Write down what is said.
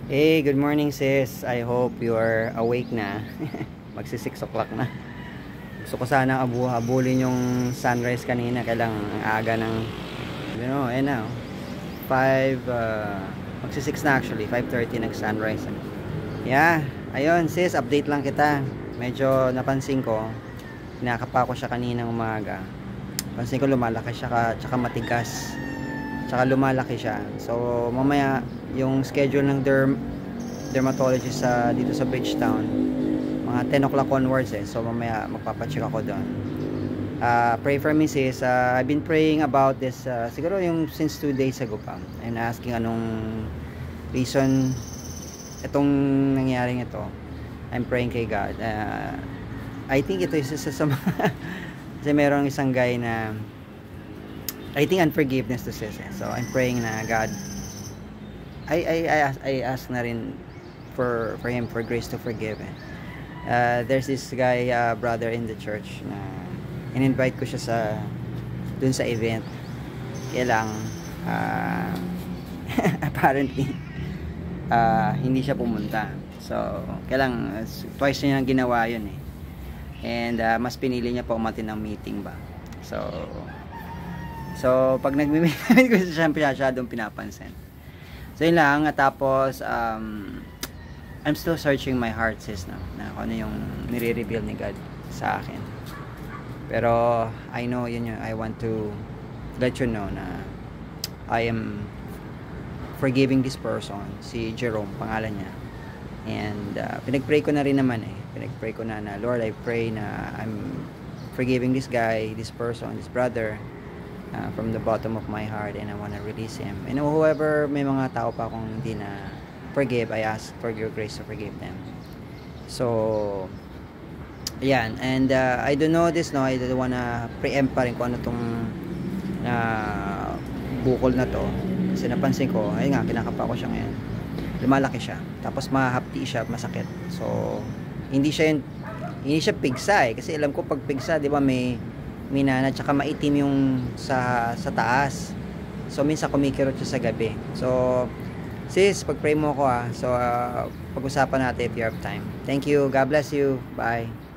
Hey, good morning sis. I hope you are awake na. Magsi 6 o'clock na. Gusto ko sana abulin yung sunrise kanina. Kailang ang aga ng, na. 5, magsi 6 na actually. 5:30 nag-sunrise. Yeah, ayun sis, update lang kita. Medyo napansin ko, kinakapa ko siya kaninang umaga. Pansin ko lumalaki siya, tsaka matigas. Tsaka lumalaki siya. So mamaya yung schedule ng dermatologist dito sa Bridgetown, mga 10 o'clock onwards so mamaya magpapacheck ako doon. Pray for me sis. I've been praying about this siguro yung since 2 days ago pa, and asking anong reason itong nangyaring ito. I'm praying kay God. I think ito is isa sa mga kasi merong isang guy na I think unforgiveness to sis so I'm praying na God, I ask na rin for him for grace to forgive. There's this guy, brother in the church na in-invite ko siya dun sa event. Kaya lang apparently hindi siya pumunta. So kaya lang twice niya ginawa yun and mas pinili niya pa umattend ng meeting ba. So pag nagme-meet ko siya, masyadong pinapansin. So yun lang. Tapos I'm still searching my heart sis na kung ano yung nire-reveal ni God sa akin. Pero I know yun yung I want to let you know na I am forgiving this person, si Jerome pangalan niya. And pinag-pray ko na rin naman pinag-pray ko na Lord, I pray na I'm forgiving this guy, this person, this brother from the bottom of my heart, and I want to release him. And whoever, may mga tao pa akong hindi na forgive, I ask for your grace to forgive them. So ayan, and I don't know this, I don't wanna preempt pa rin kung ano tong bukol na to, kasi napansin ko, ayun nga, kinakapa ko siya ngayon, lumalaki siya, tapos mahapti siya, masakit. So hindi siya pigsa kasi alam ko pag pigsa, di ba, may minana, tsaka maitim yung sa taas. So minsan kumikirot siya sa gabi. So sis, pag-pray mo ko so pag-usapan natin if you have time. Thank you. God bless you. Bye.